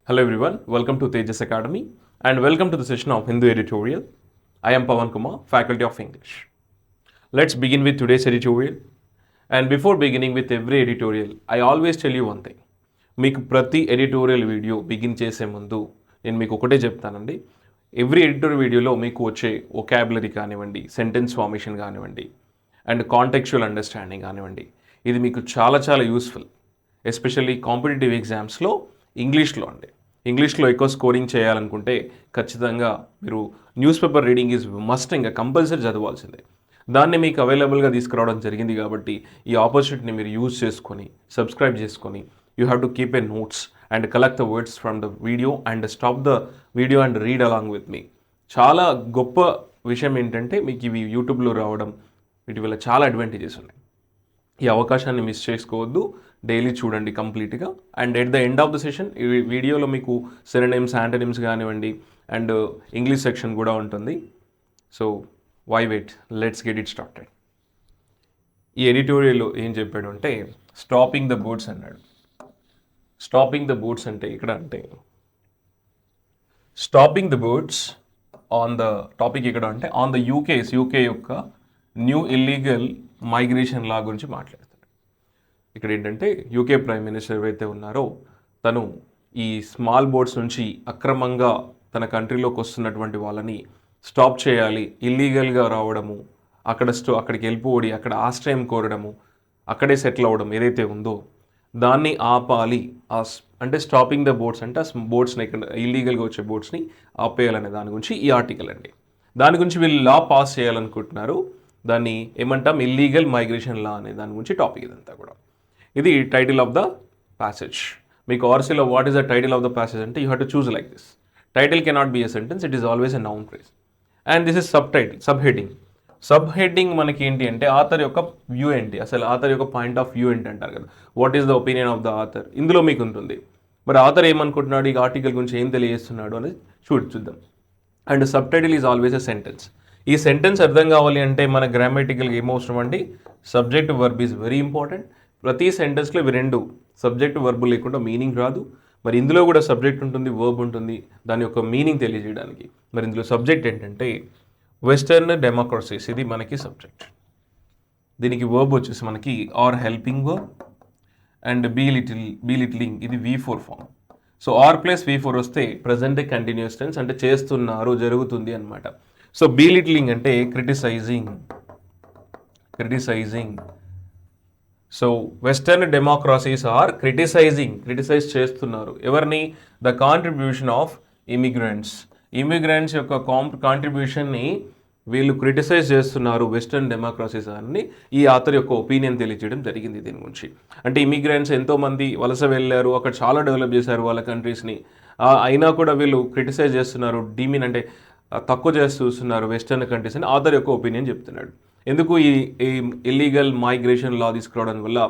Hello everyone, welcome to TEJAS Academy and welcome to the session of Hindu Editorial. I am Pawan Kumar, Faculty of English. Let's begin with today's editorial. And before beginning with every editorial, I always tell you one thing. మీకు ప్రతి editorial video begin చేసే ముందు నేను మీకు ఒకటే చెప్తానండి. Every editorial వీడియోలో మీకు వచ్చే వొకాబులరీ కానివ్వండి, సెంటెన్స్ ఫార్మేషన్ కానివ్వండి అండ్ కాంటెక్చువల్ అండర్స్టాండింగ్ కానివ్వండి, ఇది మీకు చాలా చాలా యూస్ఫుల్. ఎస్పెషల్లీ కాంపిటేటివ్ ఎగ్జామ్స్లో ఇంగ్లీష్లో అండి. ఇంగ్లీష్లో ఎక్కువ స్కోరింగ్ చేయాలనుకుంటే ఖచ్చితంగా మీరు news paper reading is must, ఇంకా కంపల్సరీ చదవాల్సిందే. దాన్ని మీకు అవైలబుల్గా తీసుకురావడం జరిగింది కాబట్టి ఈ ఆపర్చునిటీని మీరు యూజ్ చేసుకొని సబ్స్క్రైబ్ చేసుకొని you have to keep a notes and collect the words from the video and stop the video and read along with me. చాలా గొప్ప విషయం ఏంటంటే మీకు ఇవి యూట్యూబ్లో రావడం, వీటి వల్ల చాలా అడ్వాంటేజెస్ ఉన్నాయి. ఈ అవకాశాన్ని మిస్ చేసుకోవద్దు, డైలీ చూడండి కంప్లీట్గా. And at the end of the session ఈ వీడియోలో మీకు సినోనిమ్స్, యాంటోనిమ్స్ కానివ్వండి అండ్ ఇంగ్లీష్ సెక్షన్ కూడా ఉంటుంది. So why wait, let's get it started. ఈ ఎడిటోరియల్లో ఏం చెప్పాడు అంటే స్టాపింగ్ ద బోర్డ్స్ అన్నాడు. స్టాపింగ్ ద బోర్డ్స్ అంటే ఇక్కడ అంటే stopping the boards on the topic ఇక్కడ అంటే ఆన్ ద యూకే యొక్క న్యూ ఇల్లీగల్ మైగ్రేషన్ లా గురించి మాట్లాడతాడు. ఇక్కడ ఏంటంటే యూకే ప్రైమ్ మినిస్టర్ ఎవరైతే ఉన్నారో తను ఈ స్మాల్ బోట్స్ నుంచి అక్రమంగా తన కంట్రీలోకి వస్తున్నటువంటి వాళ్ళని స్టాప్ చేయాలి, ఇల్లీగల్గా రావడము, అక్కడికి వెళ్ళిపోడి అక్కడ ఆశ్రయం కోరడము, అక్కడే సెటిల్ అవ్వడం ఏదైతే ఉందో దాన్ని ఆపాలి. అంటే స్టాపింగ్ ద బోట్స్ అంటే ఆ బోట్స్ని ఇక్కడ ఇల్లీగల్గా వచ్చే బోట్స్ని ఆపేయాలనే దాని గురించి ఈ ఆర్టికల్ అండి. దాని గురించి వీళ్ళు లా పాస్ చేయాలనుకుంటున్నారు. దాన్ని ఏమంటాం, ఇల్లీగల్ మైగ్రేషన్ లా అనే దాని గురించి టాపిక్ ఇదంతా కూడా. ఇది టైటిల్ ఆఫ్ ద ప్యాసేజ్. మీకు ఆర్సీలో what is the title of the passage అంటే you have to choose like this. Title cannot be a sentence, it is always a noun phrase. And this is sub title, sub heading. Sub heading మనకి ఏంటి అంటే author యొక్క view ఏంటి, అసలు author యొక్క point of view ఏంటి అంటారు కదా, what is the opinion of the author, ఇందులో మీకు ఉంటుంది. మరి ఆథర్ ఏమనుకుంటున్నాడు, ఈ ఆర్టికల్ గురించి ఏం తెలియజేస్తున్నాడు అనేది చూద్దాం. And sub title is always a sentence. ఈ సెంటెన్స్ అర్థం కావాలి అంటే మన గ్రామటికల్గా ఏమవసరం అండి, subject verb is very important. ప్రతి సెంటెన్స్లో ఇవి రెండు, సబ్జెక్ట్ వర్బ్ లేకుండా మీనింగ్ రాదు. మరి ఇందులో కూడా సబ్జెక్ట్ ఉంటుంది, వర్బ్ ఉంటుంది, దాని యొక్క మీనింగ్ తెలియజేయడానికి. మరి ఇందులో సబ్జెక్ట్ ఏంటంటే వెస్టర్న్ డెమోక్రసీస్, ఇది మనకి సబ్జెక్ట్. దీనికి వర్బ్ వచ్చేసి మనకి are helping verb and belittling, ఇది V4 form. So are plus V4 వస్తే ప్రజెంట్ కంటిన్యూస్ టెన్స్, అంటే చేస్తున్నారు, జరుగుతుంది అనమాట. సో బీ లిటిలింగ్ అంటే criticising. So western democracies are criticise చేస్తున్నారు ఎవరిని, ద కాంట్రిబ్యూషన్ ఆఫ్ ఇమిగ్రెంట్స్ యొక్క కాంట్రిబ్యూషన్ని వీళ్ళు క్రిటిసైజ్ చేస్తున్నారు వెస్టర్న్ డెమోక్రసీస్ అని ఈ ఆథర్ యొక్క ఒపీనియన్ తెలియజేయడం జరిగింది దీని గురించి. అంటే ఇమిగ్రెంట్స్ ఎంతోమంది వలస వెళ్ళారు, అక్కడ చాలా డెవలప్ చేశారు వాళ్ళ కంట్రీస్ని, అయినా కూడా వీళ్ళు క్రిటిసైజ్ చేస్తున్నారు, అంటే తక్కువ చేసి చూస్తున్నారు వెస్టర్న్ కంట్రీస్ అని ఆథర్ యొక్క ఒపీనియన్ చెప్తున్నాడు. ఎందుకు ఈ ఇల్లీగల్ మైగ్రేషన్ లా తీసుకురావడం వల్ల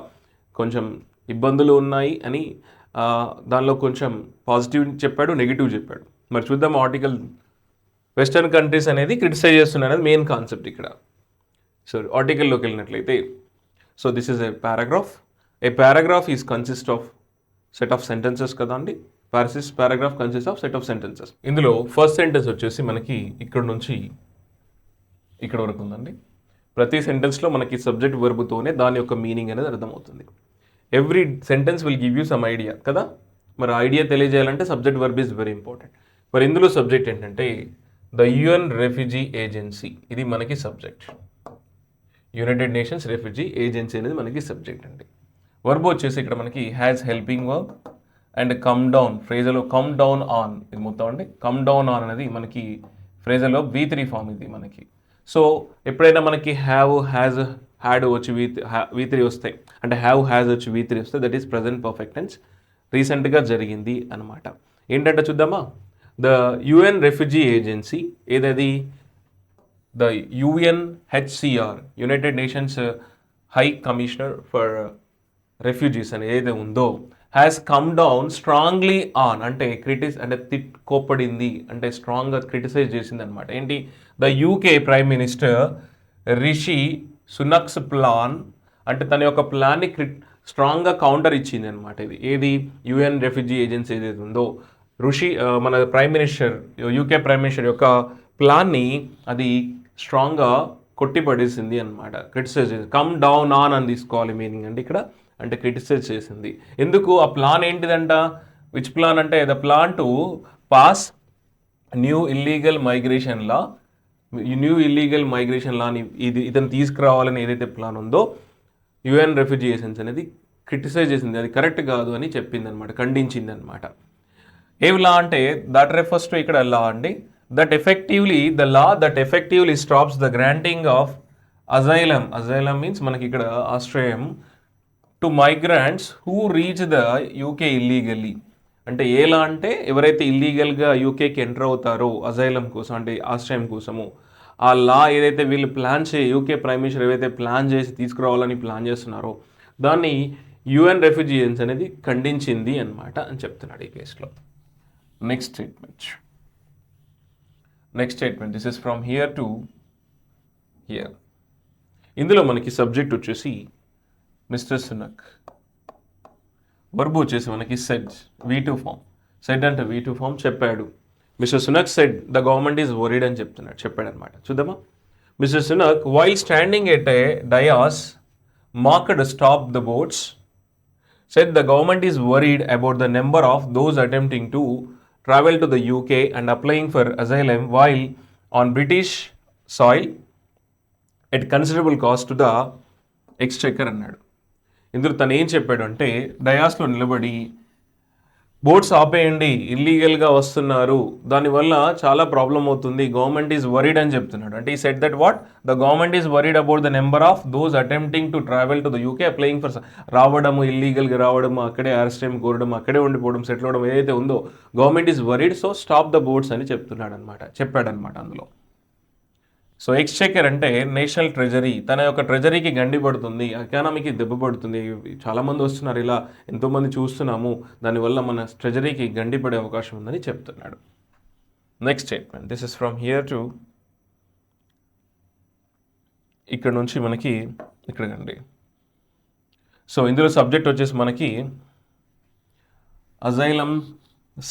కొంచెం ఇబ్బందులు ఉన్నాయి అని దానిలో కొంచెం పాజిటివ్ చెప్పాడు, నెగిటివ్ చెప్పాడు. మరి చూద్దాం ఆర్టికల్. వెస్టర్న్ కంట్రీస్ అనేది క్రిటిసైజ్ చేస్తున్నారు అనేది మెయిన్ కాన్సెప్ట్ ఇక్కడ. సో ఆర్టికల్లోకి వెళ్ళినట్లయితే, so this is a paragraph is consist of set of sentences కదా అండి. Paragraph consist of set of sentences. ఇందులో ఫస్ట్ సెంటెన్స్ వచ్చేసి మనకి ఇక్కడ నుంచి ఇక్కడ వరకు ఉందండి. ప్రతి సెంటెన్స్లో మనకి సబ్జెక్ట్ వర్బ్తోనే దాని యొక్క మీనింగ్ అనేది అర్థమవుతుంది. Every sentence will give you some idea కదా. మరి ఐడియా తెలియజేయాలంటే subject verb is very important. మరి ఇందులో సబ్జెక్ట్ ఏంటంటే ద యుఎన్ రెఫ్యూజీ ఏజెన్సీ, ఇది మనకి subject. United Nations refugee agency అనేది మనకి సబ్జెక్ట్ అండి. వర్బ్ వచ్చేసి ఇక్కడ మనకి has helping verb and come down, ఫ్రేజలో కమ్ డౌన్ ఆన్, ఇది మొత్తం అండి. కమ్ డౌన్ ఆన్ అనేది మనకి ఫ్రేజలో V3 ఫామ్ ఇది మనకి. సో ఎప్పుడైనా మనకి హ్యావ్, హ్యాజ్, హ్యాడ్ వచ్చి V3 వస్తాయి, అంటే హ్యావ్, హ్యాజ్ వచ్చి V3 వస్తాయి, that is present perfect tense, రీసెంట్గా జరిగింది అనమాట. ఏంటంటే చూద్దామా, ద యుఎన్ రెఫ్యూజీ ఏజెన్సీ, ఏదది the UNHCR, United Nations high commissioner for refugees అని ఏదైతే ఉందో, has come down strongly on, అంటే కోప్పడింది, అంటే స్ట్రాంగ్గా క్రిటిసైజ్ చేసింది అనమాట. ఏంటి, the UK prime minister Rishi Sunak's plan, అంటే తన యొక్క ప్లాన్ని స్ట్రాంగ్గా కౌంటర్ ఇచ్చింది అనమాట. ఇది ఏది, యుఎన్ రెఫ్యూజీ ఏజెన్సీ ఏదైతే ఉందో మన prime minister, UK prime minister యొక్క ప్లాన్ని అది స్ట్రాంగ్గా కొట్టిపడేసింది అనమాట. క్రిటిసైజ్ చేసింది. కమ్ డౌన్ ఆన్ అని తీసుకోవాలి మీనింగ్ అంటే ఇక్కడ, అంటే క్రిటిసైజ్ చేసింది. ఎందుకు ఆ ప్లాన్ ఏంటిదంట? విచ్ ప్లాన్ అంటే the plan to pass new illegal migration లాని ఇతను తీసుకురావాలని ఏదైతే ప్లాన్ ఉందో యుఎన్ రెఫ్యూజీ ఏజెన్సీ అనేది క్రిటిసైజ్ చేసింది. అది కరెక్ట్ కాదు అని చెప్పింది అనమాట, ఖండించింది అనమాట. ఏం లా అంటే దట్ రెఫర్స్ టు ఇక్కడ లా అండి, that effectively stops the granting of asylum means మనకి ఇక్కడ ఆశ్రయం to migrants who reach the UK illegally. అంటే ఎలా అంటే ఎవరైతే ఇల్లీగల్గా యూకేకి ఎంటర్ అవుతారో అజైలం కోసం అంటే ఆశ్రయం కోసము, ఆ లా ఏదైతే వీళ్ళు యూకే ప్రైమ్ మినిస్టర్ ఏవైతే ప్లాన్ చేసి తీసుకురావాలని ప్లాన్ చేస్తున్నారో దాన్ని యుఎన్ రెఫ్యూజీ ఏజెన్సీ అనేది ఖండించింది అనమాట అని చెప్తున్నాడు ఈ కేసులో. Next statement this is from here to here. ఇందులో మనకి సబ్జెక్ట్ వచ్చేసి మిస్టర్ సునక్, వర్బ్ వచ్చేసి మనకి సెడ్, V2 ఫామ్. సెడ్ అంటే V2 ఫామ్. చెప్పాడు mister Sunak said the government is worried అని చెప్పాడు అనమాట. చూద్దామా. Mister Sunak while standing at a dais marked stop the boats said the government is worried about the number of those attempting to travel to the UK and applying for asylum while on British soil at considerable cost to the exchequer అన్నాడు. ఇందులో తను ఏం చెప్పాడు అంటే డయాస్లో నిలబడి boats ఆపేయండి, ఇల్లీగల్గా వస్తున్నారు, దానివల్ల చాలా ప్రాబ్లం అవుతుంది, గవర్నమెంట్ ఈజ్ వరీడ్ అని చెప్తున్నాడు. అంటే ఈ set that what the government is worried about the number of those attempting to travel to the UK applying for రావడము, ఇల్లీగల్గా రావడము, అక్కడే అరెస్ట్ టైం కోరడం, అక్కడే ఉండిపోవడం, సెటిల్ అవడం ఏదైతే ఉందో government is worried, so stop the boats అని చెప్పాడనమాట అందులో. సో ఎక్స్చెకర్ అంటే నేషనల్ ట్రెజరీ, తన యొక్క ట్రెజరీకి గండి పడుతుంది, ఎకానమీకి దెబ్బ పడుతుంది, చాలామంది వస్తున్నారు, ఇలా ఎంతోమంది చూస్తున్నాము, దానివల్ల మన ట్రెజరీకి గండి పడే అవకాశం ఉందని చెప్తున్నాడు. Next statement this is from here to ఇక్కడ నుంచి మనకి ఇక్కడ గండి. సో ఇందులో సబ్జెక్ట్ వచ్చేసి మనకి అజైలం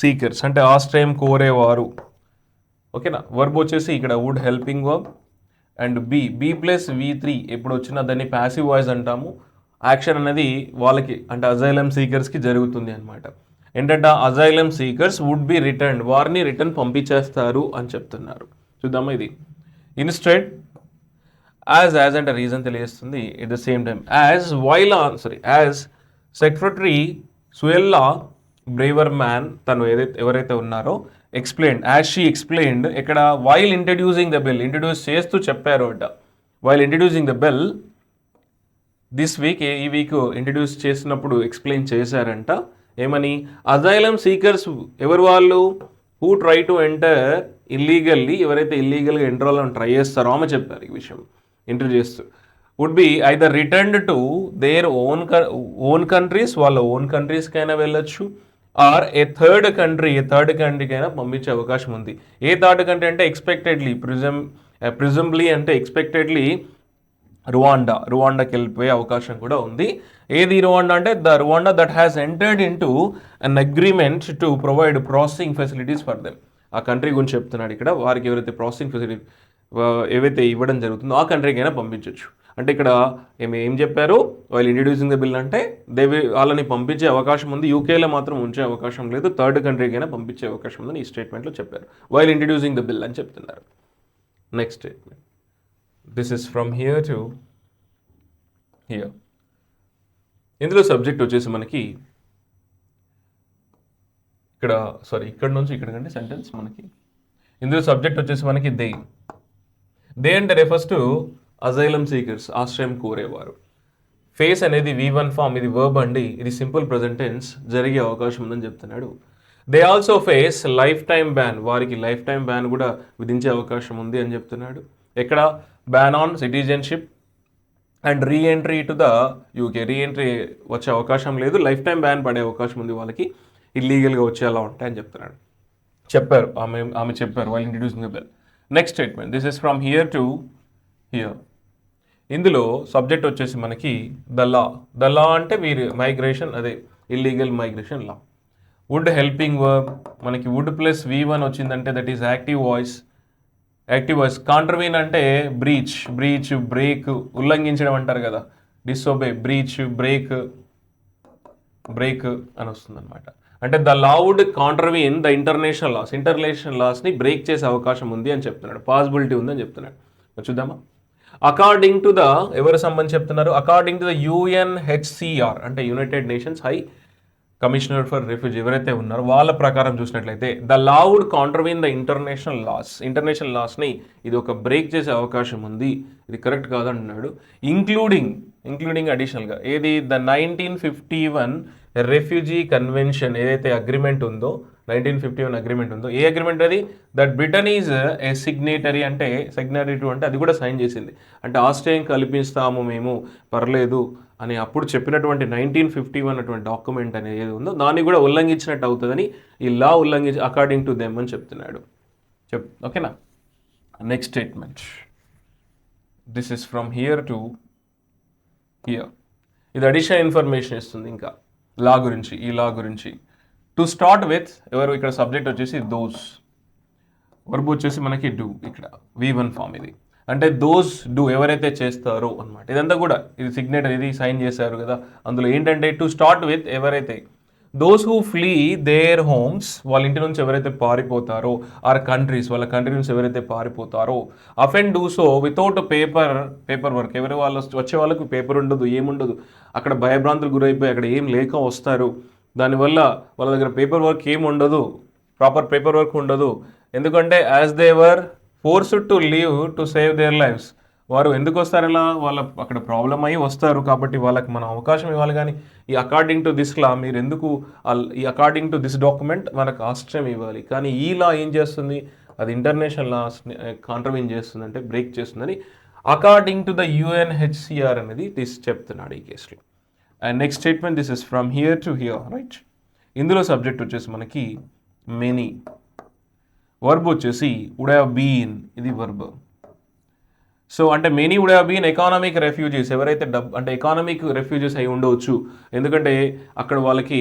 సీకర్స్ అంటే ఆశ్రయం కోరేవారు. ఓకేనా. వర్బ్ వచ్చేసి ఇక్కడ would helping verb and be plus V3 ఎప్పుడు వచ్చినా దాన్ని ప్యాసివ్ వాయిస్ అంటాము. యాక్షన్ అనేది వాళ్ళకి అంటే అజైలం సీకర్స్కి జరుగుతుంది అనమాట. ఏంటంటే asylum seekers would be return, వారిని రిటర్న్ పంపించేస్తారు అని చెప్తున్నారు. చూద్దామా ఇది. ఇన్స్టెడ్ యాజ్ అంటే రీజన్ తెలియజేస్తుంది. At the same time as secretary Suella Braverman తను ఎవరైతే ఉన్నారో యాజ్ షీ ఎక్స్ప్లెయిన్డ్ ఇక్కడ while introducing the bill, introduce చేస్తూ చెప్పారు అట. While introducing the bill this week, ఈ వీక్ ఇంట్రడ్యూస్ చేసినప్పుడు ఎక్స్ప్లెయిన్ చేశారంట. ఏమని? అజైలం సీకర్స్ ఎవరు వాళ్ళు? Who try to enter illegally, ఎవరైతే ఇల్లీగల్గా ఎంటర్ అవ్వాలని ట్రై చేస్తారో ఆమె చెప్పారు ఈ విషయం ఎంటర్ చేస్తూ. Would be either returned to their own countries, వాళ్ళ ఓన్ కంట్రీస్కైనా వెళ్ళొచ్చు, ఆర్ ఏ థర్డ్ కంట్రీకైనా పంపించే అవకాశం ఉంది. ఏ థర్డ్ కంట్రీ అంటే ఎక్స్పెక్టెడ్లీ, ప్రిజంబ్లీ అంటే ఎక్స్పెక్టెడ్లీ రువాండాకి వెళ్ళిపోయే అవకాశం కూడా ఉంది. ఏది రువాండా అంటే the Rwanda that has entered in to an agreement to provide processing facilities for them. ఆ కంట్రీ గురించి చెప్తున్నాడు ఇక్కడ. వారికి ఎవరైతే ప్రాసెసింగ్ ఫెసిలిటీ ఏవైతే ఇవ్వడం జరుగుతుందో ఆ కంట్రీకైనా పంపించవచ్చు. అంటే ఇక్కడ ఏం చెప్పారు? వాళ్ళు ఇంట్రడ్యూసింగ్ ద బిల్ అంటే వాళ్ళని పంపించే అవకాశం ఉంది, యూకేలో మాత్రం ఉంచే అవకాశం లేదు, థర్డ్ కంట్రీకైనా పంపించే అవకాశం ఉందని ఈ స్టేట్మెంట్లో చెప్పారు. వైల్ ఇంట్రడ్యూసింగ్ ద బిల్ అని చెప్తున్నారు. Next statement this is from here to here. ఇందులో సబ్జెక్ట్ వచ్చేసి మనకి ఇక్కడ నుంచి ఇక్కడికంటే సెంటెన్స్ మనకి ఇందులో సబ్జెక్ట్ వచ్చేసి మనకి దే అంటే రెఫర్స్ టు అజైలం సీకర్స్, ఆశ్రయం కోరేవారు. ఫేస్ అనేది V1 ఫామ్, ఇది వర్బ్ అండి, ఇది సింపుల్ ప్రెజెంట్ టెన్స్, జరిగే అవకాశం ఉందని చెప్తున్నాడు. They also face life time ban, వారికి లైఫ్ టైమ్ బ్యాన్ కూడా విధించే అవకాశం ఉంది అని చెప్తున్నాడు. ఎక్కడ? Ban on citizenship and reentry to the UK, reentry వచ్చే అవకాశం లేదు, లైఫ్ టైం బ్యాన్ పడే అవకాశం ఉంది వాళ్ళకి, ఇల్లీగల్గా వచ్చేలా ఉంటాయని చెప్తున్నాడు. ఆమె చెప్పారు while introducing the bill. Next statement this is from here to here. ఇందులో సబ్జెక్ట్ వచ్చేసి మనకి ద లా అంటే వీరి మైగ్రేషన్, అదే illegal migration law. Would helping verb, మనకి వుడ్ ప్లస్ V1 వచ్చిందంటే that is active voice. Contravene అంటే బ్రీచ్, బ్రేక్, ఉల్లంఘించడం అంటారు కదా, డిసోబే, బ్రీచ్, బ్రేక్ అని వస్తుంది అనమాట. అంటే the law would contravene the international లాస్ని బ్రేక్ చేసే అవకాశం ఉంది అని చెప్తున్నాడు, పాసిబిలిటీ ఉందని చెప్తున్నాడు. చూద్దామా. అకార్డింగ్ టు ద, ఎవరు సంబంధించి చెప్తున్నారు, అకార్డింగ్ టు ద UNHCR అంటే United Nations high commissioner for refugee ఎవరైతే ఉన్నారో వాళ్ళ ప్రకారం చూసినట్లయితే the law would contravene the international లాస్ని ఇది ఒక బ్రేక్ చేసే అవకాశం ఉంది, ఇది కరెక్ట్ కాదంటున్నాడు. ఇంక్లూడింగ్ అడిషనల్గా ఏది, ద 1951 రెఫ్యూజీ కన్వెన్షన్ ఏదైతే అగ్రిమెంట్ ఉందో, 1951 అగ్రిమెంట్ ఉందో, ఏ అగ్రిమెంట్ అది, that Britain is a signatory అంటే అది కూడా సైన్ చేసింది. అంటే ఆశ్రయం కల్పిస్తాము మేము, పర్లేదు అని అప్పుడు చెప్పినటువంటి 1951 అటువంటి డాక్యుమెంట్ అనేది ఏది ఉందో దాన్ని కూడా ఉల్లంఘించినట్టు అవుతుందని ఈ లా అకార్డింగ్ టు దెమ్ అని చెప్తున్నాడు. ఓకేనా. Next statement, this is from here to here. ఇది అడిషనల్ ఇన్ఫర్మేషన్ ఇస్తుంది ఇంకా ఈ లా గురించి. టు స్టార్ట్ విత్, ఎవరు ఇక్కడ సబ్జెక్ట్ వచ్చేసి దోస్, వర్బ్ వచ్చేసి మనకి డూ, ఇక్కడ V1 ఫామ్ ఇది. అంటే దోస్ డూ ఎవరైతే చేస్తారో అనమాట. ఇదంతా కూడా ఇది సిగ్నేచర్, ఇది సైన్ చేశారు కదా, అందులో ఏంటంటే టు స్టార్ట్ విత్ ఎవరైతే, those who flee their homes వాళ్ళ ఇంటి నుంచి ఎవరైతే పారిపోతారో, ఆర్ కంట్రీస్ వాళ్ళ కంట్రీ నుంచి ఎవరైతే పారిపోతారో, often do so without paper work, ఎవరి వాళ్ళు వచ్చే వాళ్ళకు పేపర్ ఉండదు, ఏముండదు, అక్కడ భయభ్రాంతులు గురైపోయి అక్కడ ఏం లేక వస్తారు, దానివల్ల వాళ్ళ దగ్గర పేపర్ వర్క్ ఏమి ఉండదు, ప్రాపర్ పేపర్ వర్క్ ఉండదు. ఎందుకంటే as they were forced to leave to save there lifes, వారు ఎందుకు వస్తారు ఇలా, వాళ్ళ అక్కడ ప్రాబ్లం అయ్యి వస్తారు కాబట్టి వాళ్ళకి మనం అవకాశం ఇవ్వాలి. కానీ ఈ అకార్డింగ్ టు దిస్ లా మీరు ఎందుకు, ఈ అకార్డింగ్ టు దిస్ డాక్యుమెంట్ మనకు ఆశ్రయం ఇవ్వాలి. కానీ ఈ లా ఏం చేస్తుంది, అది ఇంటర్నేషనల్ లాస్ కాంట్రవీన్ చేస్తుంది, అంటే బ్రేక్ చేస్తుందని అకార్డింగ్ టు ద UNHCR అనేది చెప్తున్నాడు ఈ కేసులో. And next statement, this is from here to here, right. ఇందులో సబ్జెక్ట్ వచ్చేసి మనకి మెనీ, వర్బ్ వచ్చేసి వుడ్ హ్యావ్ బీన్, ఇది వర్బ్. సో అంటే many would have been economic refugees, ఎవరైతే అంటే ఎకానమిక్ రెఫ్యూజీస్ అయి ఉండవచ్చు, ఎందుకంటే అక్కడ వాళ్ళకి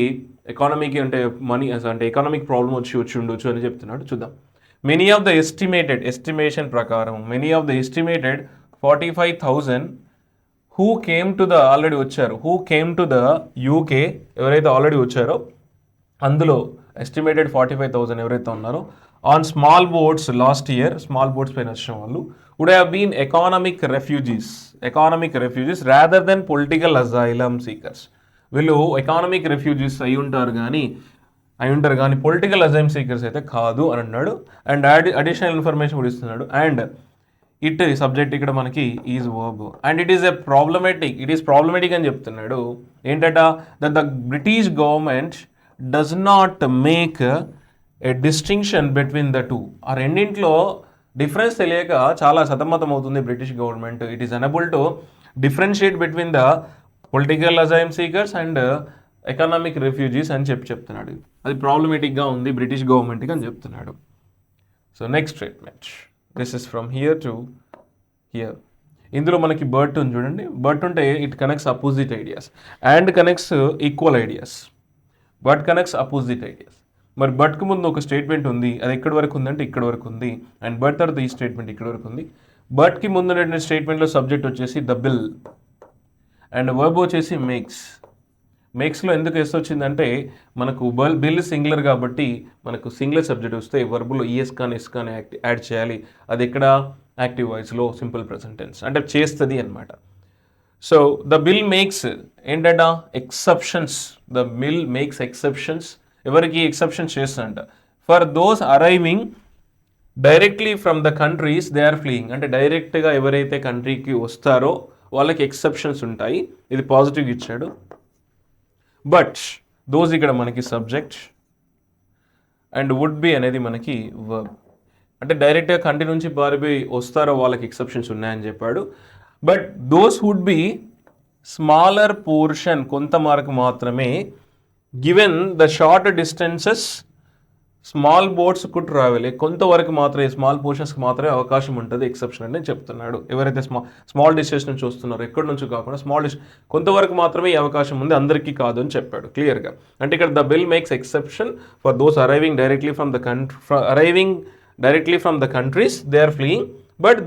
ఎకానమీకి అంటే మనీ అంటే ఎకానమిక్ ప్రాబ్లం వచ్చి ఉండొచ్చు అని చెప్తున్నాడు. చూద్దాం. మెనీ ఆఫ్ ద ఎస్టిమేషన్ ప్రకారం many of the estimated 45,000 who came to the UK ఎవరైతే ఆల్రెడీ వచ్చారో అందులో ఎస్టిమేటెడ్ 45,000 ఎవరైతే ఉన్నారో on small boats last year, small boats పైన వచ్చిన వాళ్ళు would have been economic refugees rather than political asylum seekers. వీళ్ళు ఎకానమిక్ రెఫ్యూజీస్ అయి ఉంటారు కానీ పొలిటికల్ అజైలమ్ సీకర్స్ అయితే కాదు అని అన్నాడు. అండ్ అడిషనల్ ఇన్ఫర్మేషన్ కూడా ఇస్తున్నాడు. అండ్ ఇట్ సబ్జెక్ట్ ఇక్కడ మనకి is verb and it is problematic అని చెప్తున్నాడు. ఏంటంట, that the British government does not make a distinction between the two. ఆ రెండింటిలో డిఫరెన్స్ తెలియక చాలా సతమతం అవుతుంది British government. It is unable to differentiate between the political asylum seekers and economic refugees అని చెప్తున్నాడు. అది ప్రాబ్లమేటిక్గా ఉంది బ్రిటిష్ గవర్నమెంట్కి అని చెప్తున్నాడు. So next statement, this is from here to here. ఇందులో మనకి బట్ ఉంది చూడండి. బట్ ఉంటే it connects opposite ideas and connects equal ideas. But connects opposite ideas. మరి బట్కి ముందు ఒక స్టేట్మెంట్ ఉంది, అది ఎక్కడి వరకు ఉందంటే ఇక్కడ వరకు ఉంది. అండ్ బట్ తర్వాత ఈ స్టేట్మెంట్ ఇక్కడ వరకు ఉంది. బట్కి ముందు ఉన్న స్టేట్మెంట్లో సబ్జెక్ట్ వచ్చేసి ద బిల్ అండ్ వర్బ్ వచ్చేసి మేక్స్లో ఎందుకు ఎస్ వచ్చిందంటే మనకు బిల్ సింగులర్ కాబట్టి మనకు సింగులర్ సబ్జెక్ట్ వస్తే వర్బులో ఈఎస్ కానీ ఎస్ కానీ యాడ్ చేయాలి. అది ఇక్కడ యాక్టివ్ వాయిస్లో సింపుల్ ప్రెజెంట్ టెన్స్ అంటే చేస్తుంది అనమాట. సో ద బిల్ మేక్స్ ఏంటంట exceptions. The bill makes exceptions. ఎవరికి ఎక్సెప్షన్స్ చేస్తుందంట? For those arriving directly from the countries they are fleeing. అంటే డైరెక్ట్గా ఎవరైతే కంట్రీకి వస్తారో వాళ్ళకి ఎక్సెప్షన్స్ ఉంటాయి. ఇది పాజిటివ్ ఇచ్చాడు. బట్ దోస్ ఇక్కడ మనకి సబ్జెక్ట్ అండ్ వుడ్ బి అనేది మనకి వర్బ్. అంటే డైరెక్ట్గా కంట్రీ నుంచి పారిపోయి వస్తారో వాళ్ళకి ఎక్సెప్షన్స్ ఉన్నాయని చెప్పాడు. But those would be smaller portion, కొంత మార్కు మాత్రమే, given the short distances small boats could travel, కొంతవరకు మాత్రమే స్మాల్ పోర్షన్స్కి మాత్రమే అవకాశం ఉంటుంది ఎక్సెప్షన్ అని చెప్తున్నాడు. ఎవరైతే స్మాల్ డిస్టెన్స్ నుంచి వస్తున్నారో, ఎక్కడి నుంచి కాకుండా కొంతవరకు మాత్రమే ఈ అవకాశం ఉంది, అందరికీ కాదు అని చెప్పాడు క్లియర్గా. అంటే ఇక్కడ the bill makes exception for those arriving directly from the countries they are fleeing, but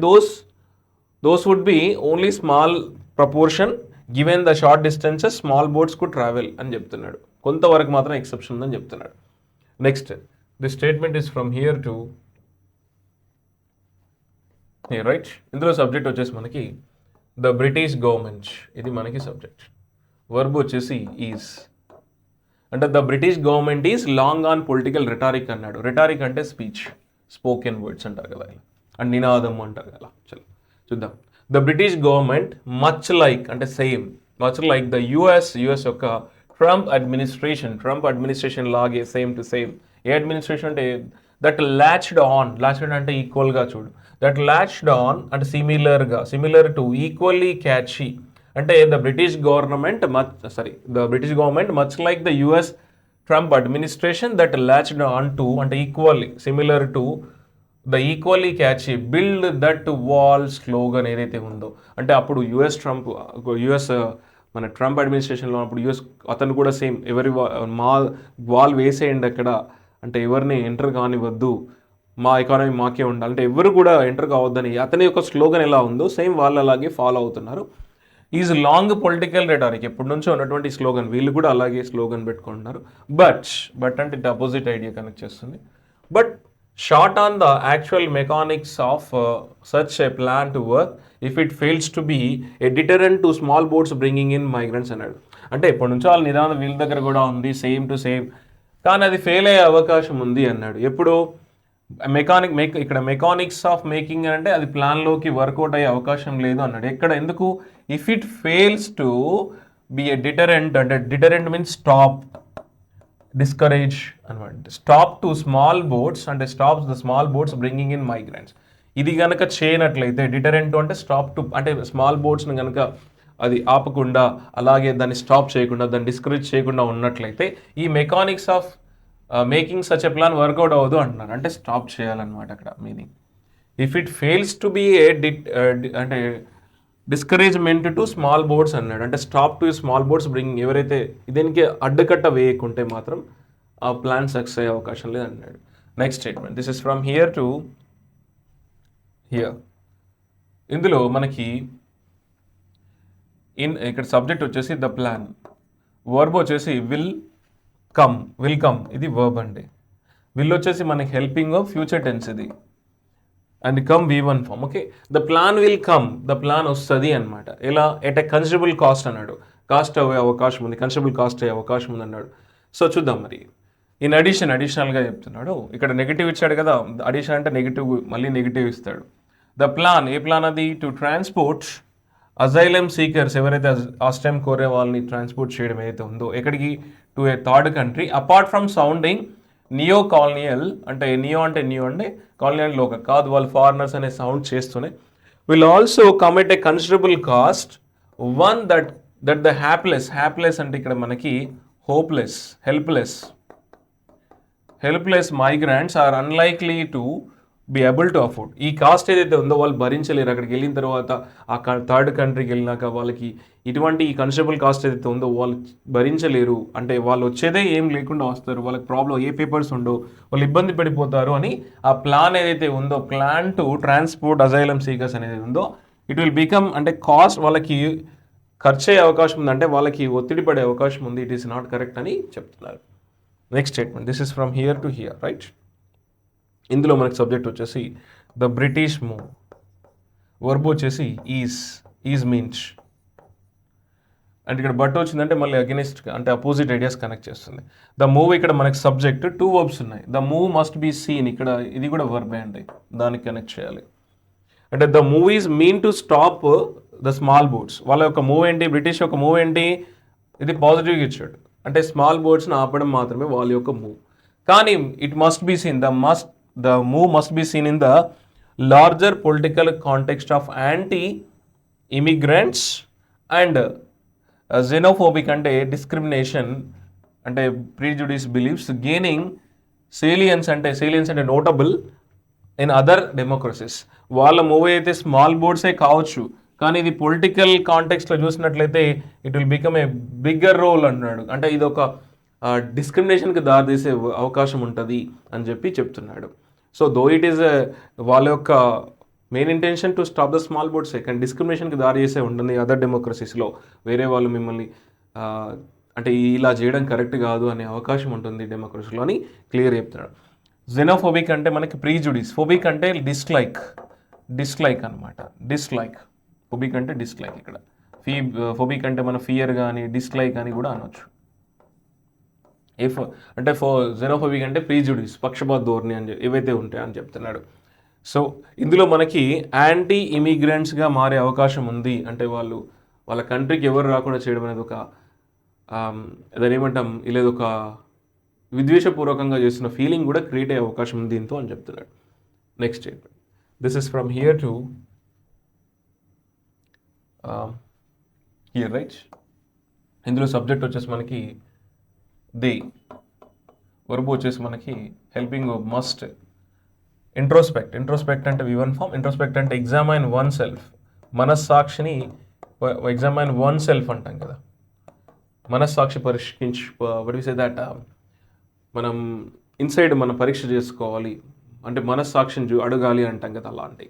those would be only small proportion given the short distances small boats could travel అని చెప్తున్నాడు. కొంతవరకు మాత్రం ఎక్సెప్షన్ ఉందని చెప్తున్నాడు. Next, the statement is from here to here, right. ఇందులో subject వచ్చేసి మనకి the British government, ఇది మనకి సబ్జెక్ట్. వర్బ్ వచ్చేసి ఈజ్. అంటే the British government is long on political rhetoric అన్నాడు. రిటారిక్ అంటే స్పీచ్, స్పోకెన్ వర్డ్స్ అంటారు కదా, అండ్ నినాదం అంటారు కదా. చలో చూద్దాం. The British government much like అంటే same, much like the US యొక్క ట్రంప్ అడ్మినిస్ట్రేషన్ లాగే same to same. A administration అంటే దట్ లాచ్డ్ అంటే ఈక్వల్గా చూడు, దట్ లాచ్డ్ ఆన్ అంటే సిమిలర్ టు ఈక్వల్లీ క్యాచీ. అంటే the British government much like the US Trump administration that latched on to అంటే equally similar to the equally catchy build that wall slogan ఏదైతే ఉందో. అంటే అప్పుడు యుఎస్ మన Trump అడ్మినిస్ట్రేషన్లో ఉన్నప్పుడు US అతను కూడా సేమ్ ఎవరి వాల్ వేసేయండి అక్కడ, అంటే ఎవరిని ఎంటర్ కానివద్దు, మా ఎకానమీ మాకే ఉండాలి, అంటే ఎవరు కూడా ఎంటర్ కావద్దని అతని యొక్క స్లోగన్ ఎలా ఉందో సేమ్ వాళ్ళు అలాగే ఫాలో అవుతున్నారు. ఈజ్ లాంగ్ పొలిటికల్ రెటారిక్, ఎప్పటి నుంచో ఉన్నటువంటి స్లోగన్, వీళ్ళు కూడా అలాగే స్లోగన్ పెట్టుకుంటున్నారు. బట్ అంటే ఇట్ అపోజిట్ ఐడియా కనెక్ట్ చేస్తుంది. But short on the actual mechanics of such a plan to work if it fails to be a deterrent to small boats bringing in migrants అన్నాడు. అంటే ఎప్పటి నుంచో వాళ్ళ నిదానం వీళ్ళ దగ్గర కూడా ఉంది, సేమ్ టు సేమ్, కానీ అది ఫెయిల్ అయ్యే అవకాశం ఉంది అన్నాడు. ఎప్పుడు ఇక్కడ మెకానిక్స్ ఆఫ్ మేకింగ్ అంటే అది ప్లాన్లోకి వర్కౌట్ అయ్యే అవకాశం లేదు అన్నాడు. ఎక్కడ, ఎందుకు? If it fails to be A deterrent, అంటే డిటరెంట్ మీన్స్ స్టాప్, డిస్కరేజ్ అనమాట. స్టాప్ టు స్మాల్ బోట్స్ అంటే stops the small boats bringing in migrants. ఇది కనుక చేయనట్లయితే, డిటరెంట్ అంటే స్టాప్ టు అంటే స్మాల్ బోట్స్ని కనుక అది ఆపకుండా, అలాగే దాన్ని స్టాప్ చేయకుండా, దాన్ని డిస్కరేజ్ చేయకుండా ఉన్నట్లయితే ఈ mechanics of making such a plan work out అవ్వదు అంటున్నారు. అంటే స్టాప్ చేయాలన్నమాట అక్కడ meaning. If it fails to be a అంటే డిస్కరేజ్మెంట్ టు స్మాల్ బోట్స్ అన్నాడు. అంటే stop to small boats bringing, ఎవరైతే దీనికి అడ్డుకట్ట వేయకుంటే మాత్రం ఆ ప్లాన్ సక్సెస్ అయ్యే అవకాశం లేదు అన్నాడు. Next statement, this is from here to here. ఇందులో మనకి ఇక్కడ సబ్జెక్ట్ వచ్చేసి ద ప్లాన్, వర్బ్ వచ్చేసి విల్ కమ్, ఇది వర్బ్ అండి. విల్ వచ్చేసి మనకి హెల్పింగ్ ఆఫ్ ఫ్యూచర్ టెన్స్ ఇది, and come V1 form. Okay, the plan will come, the plan వస్తుంది అనమాట. ఎలా? ఎట్ ఎ కన్సిడరబుల్ కాస్ట్ అన్నాడు. కాస్ట్ అయ్యే అవకాశం ఉంది, కన్సిడరబుల్ కాస్ట్ అయ్యే అవకాశం ఉంది అన్నాడు. సో చూద్దాం మరి. ఇన్ అడిషనల్గా చెప్తున్నాడు. ఇక్కడ నెగిటివ్ ఇచ్చాడు కదా, అడిషన్ అంటే నెగిటివ్, మళ్ళీ నెగిటివ్ ఇస్తాడు. ద ప్లాన్, ఏ ప్లాన్ అది? టు ట్రాన్స్పోర్ట్ అజైలమ్ సీకర్స్, ఎవరైతే ఆశ్రయం కోరే వాళ్ళని ట్రాన్స్పోర్ట్ చేయడం ఏదైతే ఉందో ఎక్కడికి? To a third country, apart from sounding neo colonial, అంటే న్యూ అంటే కాలనియల్ లోక కాదు, వాళ్ళు ఫారినర్స్ అనే సౌండ్ చేస్తూనే will also commit a considerable cost one that the hapless అంటే ఇక్కడ మనకి helpless migrants are unlikely to be able to afford. ఈ కాస్ట్ ఏదైతే ఉందో వాళ్ళు భరించలేరు. అక్కడికి వెళ్ళిన తర్వాత ఆ థర్డ్ కంట్రీకి వెళ్ళినాక వాళ్ళకి ఇటువంటి ఈ కన్సిడరబుల్ కాస్ట్ ఏదైతే ఉందో వాళ్ళు భరించలేరు. అంటే వాళ్ళు వచ్చేదే ఏం లేకుండా వస్తారు, వాళ్ళకి ప్రాబ్లం, ఏ పేపర్స్ ఉండవు, వాళ్ళు ఇబ్బంది పడిపోతారు అని ఆ ప్లాన్ ఏదైతే ఉందో, plan to transport asylum seekers అనేది ఉందో, ఇట్ విల్ బికమ్ అంటే కాస్ట్ వాళ్ళకి ఖర్చు అయ్యే అవకాశం ఉంది, అంటే వాళ్ళకి ఒత్తిడి పడే అవకాశం ఉంది. ఇట్ ఈస్ నాట్ కరెక్ట్ అని చెప్తున్నారు. Next statement, this is from here to here, right. ఇందులో మనకి సబ్జెక్ట్ వచ్చేసి ద బ్రిటిష్ మూవ్, వర్బ్ వచ్చేసి ఈజ్ మీన్స్. అంటే ఇక్కడ బట్ వచ్చిందంటే మళ్ళీ అగెనిస్ట్ అంటే అపోజిట్ ఐడియాస్ కనెక్ట్ చేస్తుంది. ద మూవ్ ఇక్కడ మనకి సబ్జెక్ట్, 2 వర్బ్స్ ఉన్నాయి. The move must be seen, ఇక్కడ ఇది కూడా వర్బే అండి, దానికి కనెక్ట్ చేయాలి. అంటే the move is mean to stop the small boats. వాళ్ళ యొక్క మూవ్ ఏంటి? బ్రిటిష్ యొక్క మూవ్ ఏంటి? ఇది పాజిటివ్గా ఇచ్చాడు, అంటే స్మాల్ బోట్స్ని ఆపడం మాత్రమే వాళ్ళ యొక్క మూవ్. కానీ it must be seen, the move must be seen in the larger political context of anti-immigrants and xenophobic అంటే discrimination అంటే prejudice beliefs gaining సేలియన్స్ అంటే నోటబుల్ ఇన్ అదర్ డెమోక్రసీస్. వాళ్ళ మూవీ అయితే స్మాల్ బోర్డ్సే కావచ్చు, కానీ ఇది పొలిటికల్ కాంటెక్స్ట్లో చూసినట్లయితే it will become a bigger role అన్నాడు. అంటే ఇది ఒక డిస్క్రిమినేషన్కి దారితీసే అవకాశం ఉంటుంది అని చెప్పి చెప్తున్నాడు. సో దో ఇట్ ఈస్ వాళ్ళ యొక్క main intention to stop the small బోర్డ్సే, కానీ డిస్క్రిమినేషన్కి దారి చేసే ఉంటుంది అదర్ డెమోక్రసీస్లో. వేరే వాళ్ళు మిమ్మల్ని అంటే ఇలా చేయడం కరెక్ట్ కాదు అనే అవకాశం ఉంటుంది డెమోక్రసీలో అని క్లియర్ చెప్తున్నాడు. జెనోఫోబిక్ అంటే మనకి ప్రీజుడిస్, ఫోబిక్ అంటే డిస్లైక్ అనమాట. ఫోబిక్ అంటే డిస్లైక్. ఇక్కడ ఫోబిక్ అంటే మన ఫియర్ కానీ డిస్లైక్ అని కూడా అనొచ్చు. అంటే జెనోఫోబిక్ అంటే ప్రీజుడిస్, పక్షపాత ధోరణి అని ఏవైతే ఉంటాయని చెప్తున్నాడు. సో ఇందులో మనకి యాంటీ ఇమిగ్రెంట్స్గా మారే అవకాశం ఉంది. అంటే వాళ్ళ కంట్రీకి ఎవరు రాకుండా చేయడం అనేది ఒక దాని ఏమంటాం, ఇలా ఒక విద్వేషపూర్వకంగా చేస్తున్న ఫీలింగ్ కూడా క్రియేట్ అయ్యే అవకాశం ఉంది దీంతో అని చెప్తున్నాడు. Next statement, this is from here to here, right. ఇందులో సబ్జెక్ట్ వచ్చేసి మనకి దే, వర్బ్ వచ్చేసి మనకి హెల్పింగ్ మస్ట్. ఇంట్రోస్పెక్ట్ అంటే వివన్ ఫామ్. ఇంట్రోస్పెక్ట్ అంటే ఎగ్జామైన్ వన్ సెల్ఫ్, మనస్సాక్షిని ఎగ్జామైన్ వన్ సెల్ఫ్ అంటాం కదా, మనస్సాక్షి పరీక్షించే దాట మనం ఇన్సైడ్ మనం పరీక్ష చేసుకోవాలి అంటే మనస్సాక్షిని అడగాలి అంటాం కదా, అలాంటి.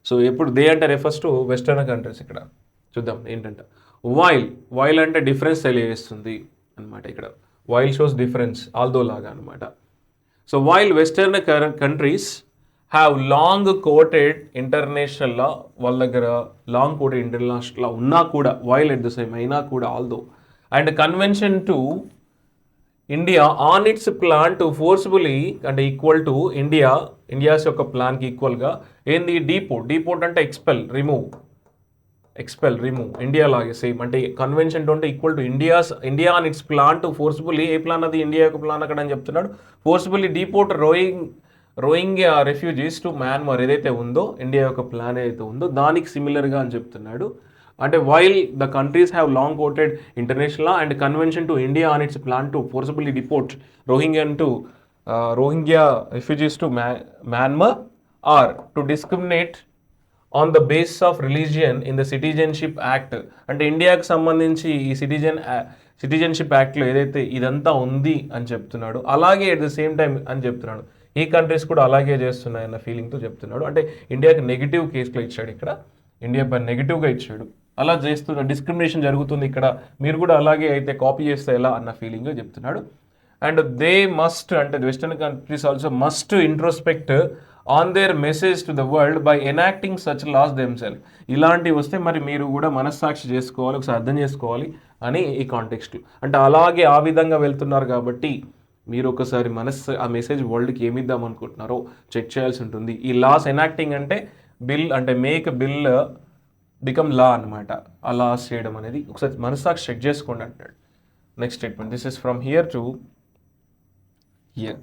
సో ఎప్పుడు దే అంటే రెఫర్స్ టు వెస్టర్న్ కంట్రీస్. ఇక్కడ చూద్దాం ఏంటంటే వైల్ అంటే డిఫరెన్స్ తెలియజేస్తుంది అనమాట. ఇక్కడ వైల్ షోస్ డిఫరెన్స్ ఆల్దో లాగా అనమాట. So while western countries have long coated international law, వాళ్ళ దగ్గర లాంగ్ కోటెడ్ ఇంటర్నేషనల్ లా ఉన్నా కూడా, వైల్ ఎట్ ద సేమ్ అయినా కూడా, although and convention to India on its plan to forcefully అంటే ఈక్వల్ టు ఇండియాస్ యొక్క ప్లాన్కి ఈక్వల్గా ఏంది డీపోర్ట్ అంటే ఎక్స్పెల్ రిమూవ్ ఇండియా లాగే సేమ్. అంటే కన్వెన్షన్ అంటే equal to India on its plan to forcefully, ఏ ప్లాన్ అది ఇండియా యొక్క ప్లాన్ అక్కడ అని చెప్తున్నాడు. Forcefully deport Rohingya refugees to Myanmar ఏదైతే ఉందో, ఇండియా యొక్క ప్లాన్ ఏదైతే ఉందో దానికి సిమిలర్గా అని చెప్తున్నాడు. అంటే while the countries have long coated international and convention to India on its plan to forcefully deport Rohingya refugees to Myanmar or to discriminate on the basis of religion in the citizenship act. అంటే ఇండియాకి సంబంధించి ఈ citizenship యాక్ట్లో ఏదైతే ఇదంతా ఉంది అని చెప్తున్నాడు, అలాగే ఎట్ ద సేమ్ టైం అని చెప్తున్నాడు ఈ కంట్రీస్ కూడా అలాగే చేస్తున్నాయి అన్న ఫీలింగ్తో చెప్తున్నాడు. అంటే ఇండియాకి నెగిటివ్ కేసులో ఇచ్చాడు, ఇక్కడ ఇండియా పై నెగిటివ్గా ఇచ్చాడు. అలా చేస్తున్న డిస్క్రిమినేషన్ జరుగుతుంది ఇక్కడ, మీరు కూడా అలాగే అయితే కాపీ చేస్తే ఎలా అన్న ఫీలింగ్గా చెప్తున్నాడు. అండ్ దే మస్ట్ అంటే western countries also must introspect on their message to the world by enacting such laws themselves. ఇలాంటివి వస్తే మరి మీరు కూడా మనస్సాక్షి చేసుకోవాలి, ఒకసారి అర్థం చేసుకోవాలి అని ఈ కాంటెక్స్ట్. అంటే అలాగే ఆ విధంగా వెళ్తున్నారు కాబట్టి మీరు ఒకసారి ఆ మెసేజ్ వరల్డ్కి ఏమిద్దాం అనుకుంటున్నారో చెక్ చేయాల్సి ఉంటుంది. ఈ లాస్ ఎనాక్టింగ్ అంటే బిల్ అంటే మేక్ బిల్ బికమ్ లా అనమాట. ఆ లాస్ చేయడం అనేది ఒకసారి మనస్సాక్షి చెక్ చేసుకోండి అంటాడు. Next statement, this is from here to here.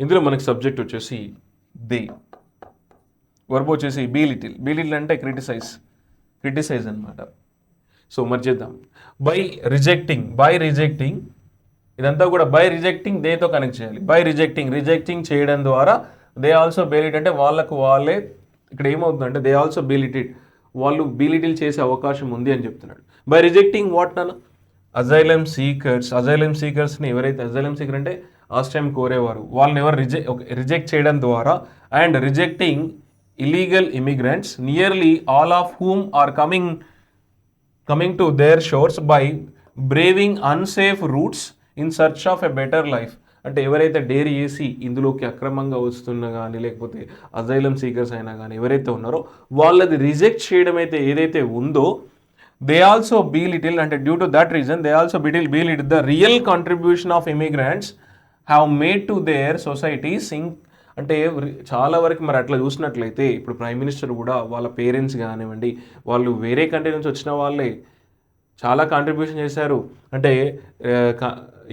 ఇందులో మనకి సబ్జెక్ట్ వచ్చేసి దే, వర్బ్ వచ్చేసి బీ లిటిల్ అంటే క్రిటిసైజ్ అనమాట. సో మరి చేద్దాం. బై రిజెక్టింగ్ ఇదంతా కూడా బై రిజెక్టింగ్ దేతో కనెక్ట్ చేయాలి. బై రిజెక్టింగ్ చేయడం ద్వారా దే ఆల్సో బేలిట్ అంటే వాళ్ళే ఇక్కడ ఏమవుతుందంటే దే ఆల్సో బీలిటెడ్, వాళ్ళు బీలిటిల్ చేసే అవకాశం ఉంది అని చెప్తున్నాడు. బై రిజెక్టింగ్ వాట్ నాన్న అజైలం సీకర్స్ని ఎవరైతే అజైలం సీకర్ అంటే ఆశ్రయం కోరేవారు వాళ్ళని ఎవరు రిజెక్ట్ చేయడం ద్వారా and rejecting illegal immigrants nearly all of whom are coming to their shores by braving unsafe routes in search of a better life. అంటే ఎవరైతే డేర్ చేసి ఇందులోకి అక్రమంగా వస్తున్నా కానీ లేకపోతే అజైలం సీకర్స్ అయినా కానీ ఎవరైతే ఉన్నారో వాళ్ళది రిజెక్ట్ చేయడం అయితే ఏదైతే ఉందో దే ఆల్సో బీ లిటిల్ అంటే due to that reason they also belittle the real contribution of immigrants have made to their societies. అంటే చాలా వరకు మరి అట్లా చూసినట్లయితే ఇప్పుడు ప్రైమ్ మినిస్టర్ కూడా వాళ్ళ పేరెంట్స్ కానివ్వండి వాళ్ళు వేరే కంట్రీ నుంచి వచ్చిన వాళ్ళే చాలా కాంట్రిబ్యూషన్ చేశారు. అంటే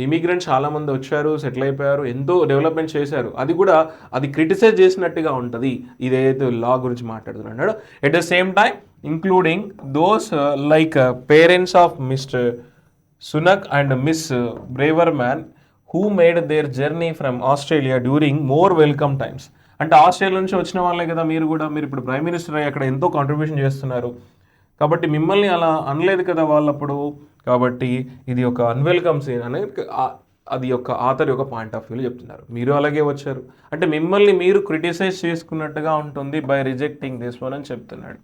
ఇమిగ్రెంట్స్ చాలామంది వచ్చారు, సెటిల్ అయిపోయారు, ఎంతో డెవలప్మెంట్ చేశారు. అది క్రిటిసైజ్ చేసినట్టుగా ఉంటుంది ఇదేదైతే లా గురించి మాట్లాడుతున్నాడు. At the same time including those like parents of mister Sunak and miss braver man who made their journey from Australia during more welcome times. అంటే ఆస్ట్రేలియా నుంచి వచ్చిన వాళ్ళే కదా మీరు కూడా, మీరు ఇప్పుడు ప్రైమ్ మినిస్టర్ అయ్యి అక్కడ ఎంతో కాంట్రిబ్యూషన్ చేస్తున్నారు కాబట్టి మిమ్మల్ని అలా అనలేదు కదా వాళ్ళప్పుడు. కాబట్టి ఇది ఒక అన్వెల్కమ్ సీన్ అనేది అది యొక్క ఆథర్ యొక్క పాయింట్ ఆఫ్ వ్యూలో చెప్తున్నారు. మీరు అలాగే వచ్చారు అంటే మిమ్మల్ని మీరు క్రిటిసైజ్ చేసుకున్నట్టుగా ఉంటుంది బై రిజెక్టింగ్ దిస్ వన్ అని చెప్తున్నాడు.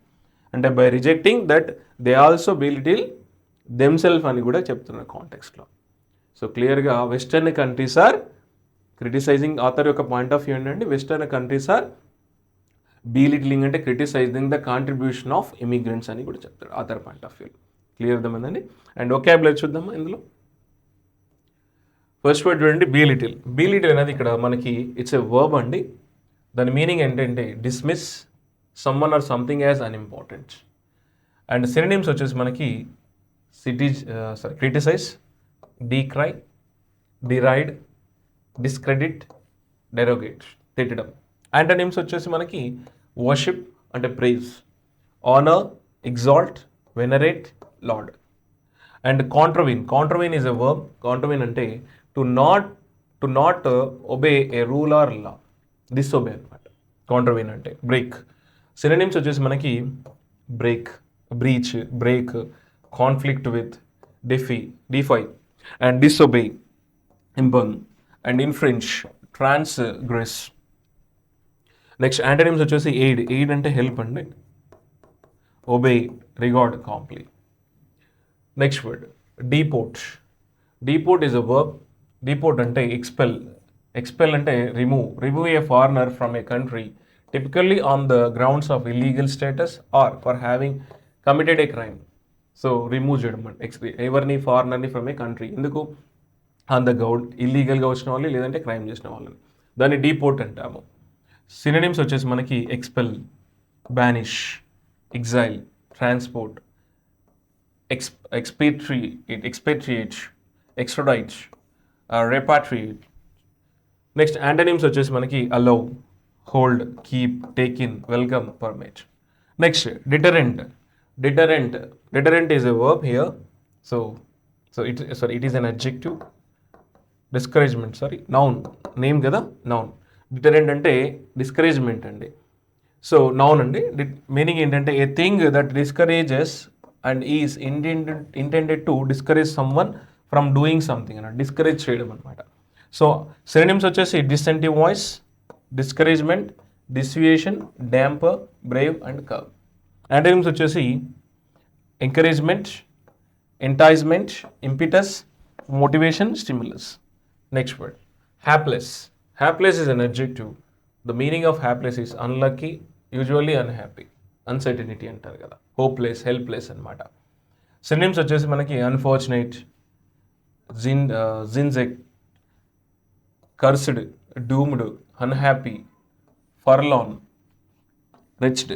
అంటే by rejecting that they also belittle themselves అని కూడా చెప్తున్నారు కాంటెక్స్ట్లో. సో క్లియర్గా western countries are criticising, author యొక్క పాయింట్ ఆఫ్ వ్యూ ఏంటంటే వెస్టర్న్ కంట్రీస్ ఆర్ బీలిటిలింగ్ అంటే criticising the contribution of immigrants అని కూడా చెప్తారు author point of view. Clear అర్థమైందండి. అండ్ వొకాబులరీ చూద్దామా ఇందులో. ఫస్ట్ వర్డ్ చూడండి బీలిటిల్. బీలిటిల్ అనేది ఇక్కడ మనకి ఇట్స్ ఎ వర్బ్ అండి. దాని మీనింగ్ ఏంటంటే dismiss someone or something as unimportant. And synonyms వచ్చేసి మనకి criticize, decry, deride, discredit, derogate తిట్టడం. యాంటోనిమ్స్ వచ్చేసి మనకి వర్షిప్ అంటే praise, honour, exalt, venerate, laud. And contravene. Contravene is a verb. Contravene అంటే to not obey a rule or law, disobey అనమాట contravene అంటే. Break. Synonyms వచ్చేసి మనకి break, breach, break, conflict with, defy and disobey, impugn and infringe, transgress. Next antonyms వచ్చేసి aid. Aid అంటే help అండి. Obey, regard, comply. Next word deport. Deport is a verb. Deport అంటే expel. Expel అంటే remove A foreigner from A country typically on the grounds of illegal status are for having committed A crime. So remove చేయడం అంటే ఎవరిని, ఫారినర్ని from A country. ఎందుకు? On the ground ఇల్లీగల్గా వచ్చిన వాళ్ళు లేదంటే క్రైమ్ చేసిన వాళ్ళని, దాన్ని డీపోర్ట్ అంటాము. సినోనిమ్స్ వచ్చేసి మనకి expel, banish, exile, transport, expatriate, extradite, repatriate. Next antonyms వచ్చేసి మనకి allow, hold, keep, take in, welcome, permit. Next deterrent. Deterrent is a verb here. It is an adjective. Discouragement, noun, name కదా, noun. Deterrent అంటే discouragement అండి. So noun అండి. Meaning ఏంటంటే a thing that discourages and is intended to discourage someone from doing something అన్నమాట, discourage చేయడం అనమాట. So synonyms వచ్చేసి disincentive voice, discouragement, డిస్యుయేషన్, damper, brake and curb. Antonyms వచ్చేసి encouragement, enticement, impetus, motivation, stimulus. Next word hapless. Hapless is an adjective. The meaning of hapless is unlucky, usually unhappy, uncertainty అంటారు కదా, hopeless, helpless అనమాట. Synonyms వచ్చేసి మనకి unfortunate, jinxed, cursed, doomed, unhappy, forlorn, wretched.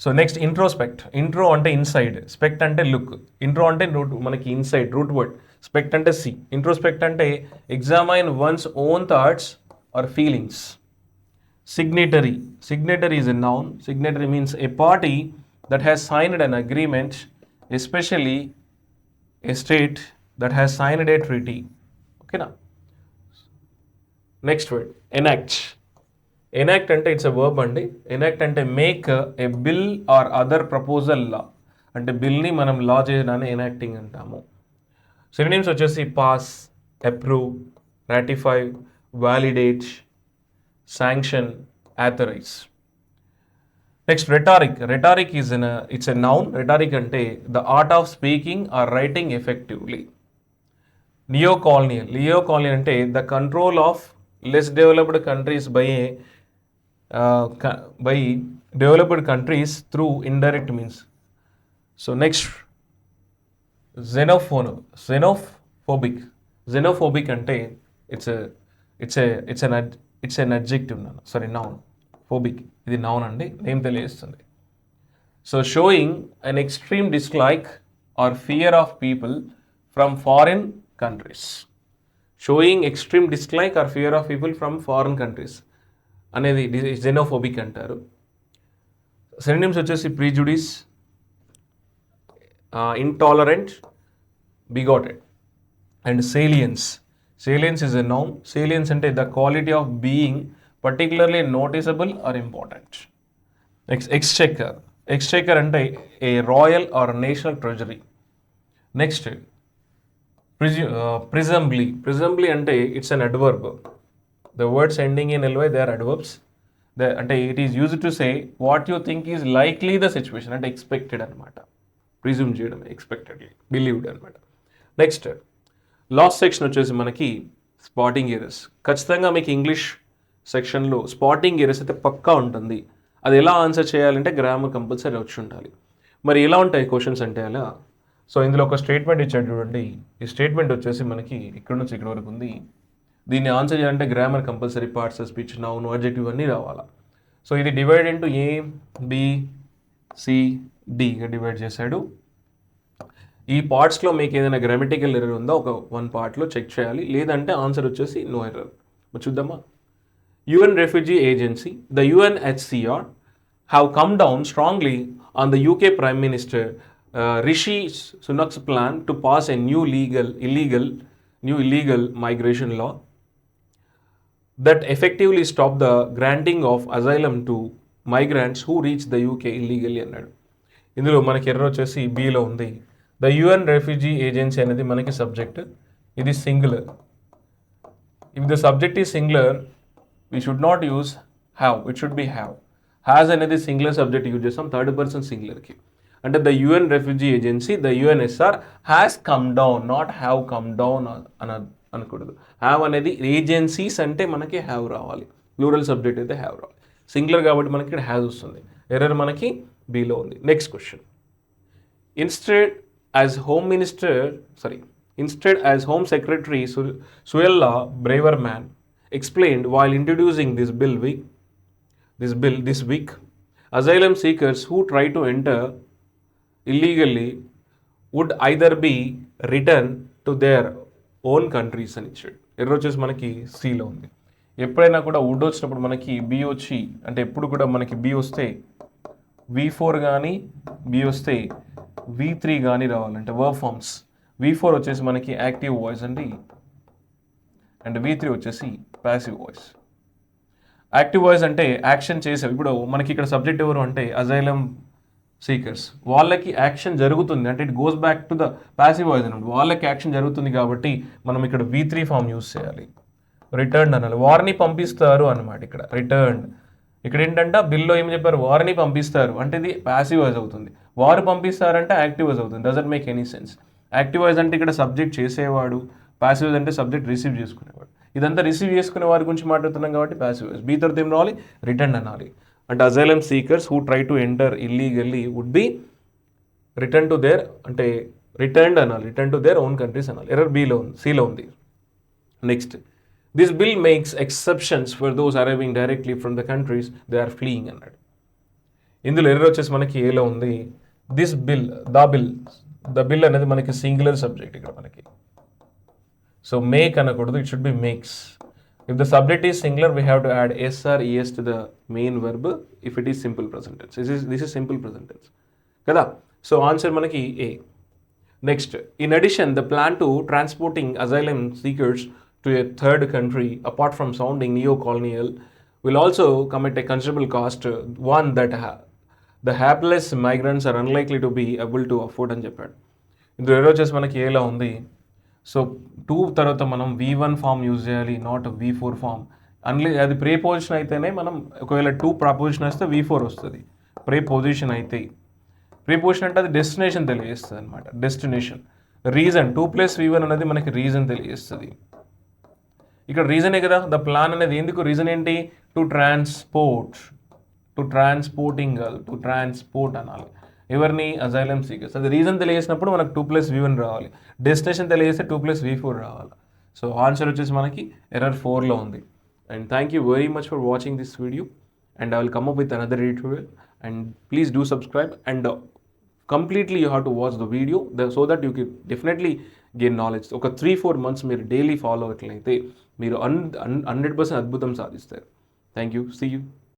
So next introspect. Intro అంటే inside, spect అంటే look. Intro అంటే మనకి inside, root word. Spect అంటే సి. ఇంట్రోస్పెక్ట్ అంటే examine one's own thoughts or feelings. Signatory. Signatory is a noun. Signatory means a party that has signed an agreement, especially a state that has signed a treaty. Okay na? Next word enact. Enact ante it's a verb andi. Enact ante make a bill or other proposal law. Ante bill ni manam law cheyadanni enacting antamu. Synonyms vachesi pass, approve, ratify, validate, sanction, authorize. Next rhetoric. Rhetoric is it's a noun. Rhetoric ante the art of speaking or writing effectively. Neo-colonial. Neo-colonial ante the control of less developed countries by developed countries through indirect means. So next xenophobic. Xenophobic ante it's an adjective, noun. Phobic ఇది noun అండి, name తెలియజేస్తుంది. So showing an extreme dislike or fear of people from foreign countries. Showing extreme dislike or fear of people from foreign countries అనేది xenophobic అంటారు. Synonyms వచ్చేసి prejudice, intolerant, bigoted. And salience. Salience is a noun. Salience ante the quality of being particularly noticeable or important. Next, exchequer. Exchequer ante a royal or national treasury. Next, presumably. Presumably ante it's an adverb. The words ending in ly, they are adverbs. అంటే it is used to say what you think is likely the situation, అంటే expected అనమాట. Presume చేయడం, expectedly, believed అనమాట. Next last section వచ్చేసి మనకి spotting errors. ఖచ్చితంగా మీకు English సెక్షన్లో స్పాటింగ్ ఎరర్స్ అయితే పక్కా ఉంటుంది. అది ఎలా ఆన్సర్ చేయాలంటే గ్రామర్ కంపల్సరీ వచ్చి ఉండాలి. మరి ఎలా ఉంటాయి క్వశ్చన్స్ అంటే అలా. సో ఇందులో ఒక స్టేట్మెంట్ ఇచ్చాడు చూడండి. ఈ స్టేట్మెంట్ వచ్చేసి మనకి ఇక్కడ నుంచి ఇక్కడ వరకు ఉంది. దీన్ని ఆన్సర్ చేయాలంటే grammar compulsory, parts, speech, noun, adjective అన్నీ రావాలా. సో ఇది డివైడ్ ఇంటూ ఏ, బి, సి, డిగా డివైడ్ చేశాడు. ఈ పార్ట్స్లో మీకు ఏదైనా గ్రామటికల్ ఎర్రర్ ఉందో ఒక 1 పార్ట్లో చెక్ చేయాలి, లేదంటే ఆన్సర్ వచ్చేసి నో ఎర్రర్. చూద్దామా. UN Refugee Agency, the UNHCR, have come down strongly on the UK Prime Minister Rishi Sunak's plan to pass a new illegal migration law that effectively stop the granting of asylum to migrants who reach the UK illegally అన్నాడు. ఇందులో మనకి error వచ్చేసి below ఉంది. The UN Refugee Agency అనేది మనకి subject, ఇది singular. If the subject is singular we should not use have, it should be have. Has అనేది singular subject use చేస్తాం, థర్డ్ పర్సన్ సింగులర్కి. అంటే the UN Refugee Agency, the UNHCR has come down, not have come down అనకూడదు. Have అనేది agencies అంటే మనకి have రావాలి, plural subject అయితే have రావాలి. సింగులర్ కాబట్టి మనకి ఇక్కడ హ్యాస్ వస్తుంది. ఎర్రర్ మనకి బిలో ఉంది. Next question. Instead as Home Secretary Suella Braverman explained while introducing this bill this week, asylum seekers who try to enter illegally would either be returned to their own countries అని ఇచ్చాడు. Error వచ్చేసి మనకి సిలో ఉంది. ఎప్పుడైనా కూడా would వచ్చినప్పుడు మనకి బి వచ్చి, అంటే ఎప్పుడు కూడా మనకి బి వస్తే V4 కానీ బి వస్తే V3 కానీ రావాలంటే వర్బ్ ఫార్మ్స్. V4 వచ్చేసి మనకి యాక్టివ్ వాయిస్ అండి, అండ్ V3 వచ్చేసి ప్యాసివ్ వాయిస్. యాక్టివ్ వాయిస్ అంటే యాక్షన్ చేసావు. ఇప్పుడు మనకి ఇక్కడ సబ్జెక్ట్ ఎవరు అంటే అజైలం సీకర్స్, వాళ్ళకి యాక్షన్ జరుగుతుంది, అంటే it goes back to the passive voice అన్నమాట. వాళ్ళకి యాక్షన్ జరుగుతుంది కాబట్టి మనం ఇక్కడ V3 ఫామ్ యూస్ చేయాలి. రిటర్న్ అనాలి, వారిని పంపిస్తారు అన్నమాట. ఇక్కడ రిటర్న్, ఇక్కడ ఏంటంటే బిల్లో ఏం చెప్పారు, వారిని పంపిస్తారు అంటే ఇది ప్యాసివ్ వాయిస్ అవుతుంది. వారు పంపిస్తారంటే యాక్టివ్ వాయిస్ అవుతుంది. Doesn't make any sense. Active voice అంటే ఇక్కడ సబ్జెక్ట్ చేసేవాడు, ప్యాసివ్ వాయిస్ అంటే సబ్జెక్ట్ రిసీవ్ చేసుకునేవాడు. ఇదంతా రిసీవ్ చేసుకునే వారి గురించి మాట్లాడుతున్నాం కాబట్టి ప్యాసివ్ వాయిస్. బీ తర్వాత ఏం రావాలి, రిటర్న్ అనాలి. అంటే asylum seekers who try to enter illegally would be return to their, అంటే రిటర్న్డ్ అనాలి, return to their own countries అనాలి. ఎర్రర్ బిలో ఉంది, సిలో ఉంది. Next, this bill makes exceptions for those arriving directly from the countries they are fleeing అన్నాడు. ఇందులో error వచ్చేసి మనకి ఏలో ఉంది. దిస్ బిల్, ద బిల్ అనేది మనకి సింగులర్ సబ్జెక్ట్ ఇక్కడ మనకి. సో మేక్ అనకూడదు, it should be makes. If the subject is singular we have to add S or E S to the main verb if it is simple present tense. This is simple present tense కదా. So answer మనకి A. Next, in addition the plan to transporting asylum seekers to a third country apart from sounding నియో-colonial will also come at a considerable cost, one that the hapless migrants are unlikely to be able to afford అని చెప్పాడు. ఇందులో error వచ్చేసి మనకి ఏలా ఉంది. So 2 తర్వాత మనం V1 ఫామ్ యూజ్ చేయాలి, నాట్ V4 ఫామ్. అది ప్రీపోజిషన్ అయితేనే మనం, ఒకవేళ 2 ప్రపోజిషన్ వస్తే V4 వస్తుంది. ప్రీపోజిషన్ అయితే, ప్రీపోజిషన్ అంటే అది డెస్టినేషన్ తెలియజేస్తుంది అనమాట. డెస్టినేషన్, రీజన్ 2 + V1 అనేది మనకి రీజన్ తెలియజేస్తుంది. ఇక్కడ రీజనే కదా, ద ప్లాన్ అనేది ఎందుకు, రీజన్ ఏంటి, టు ట్రాన్స్పోర్ట్, టు ట్రాన్స్పోర్టింగ్ కాదు, టు ట్రాన్స్పోర్ట్ అనాలి. ఎవరిని, అజైలం సీకర్స్. అది రీజన్ తెలియజేసినప్పుడు మనకు 2 + V1 రావాలి, డెస్టినేషన్ తెలియజేస్తే 2 + V4 రావాలి. సో ఆన్సర్ వచ్చేసి మనకి ఎర్రర్ 4లో ఉంది. And thank you very much for watching this video, and I will come up with another editorial. And please do subscribe, and completely you have to watch the video so that you can definitely gain knowledge. ఒక 3-4 months మీరు daily follow అట్లయితే మీరు 100% అద్భుతం సాధిస్తారు. Thank you, see you.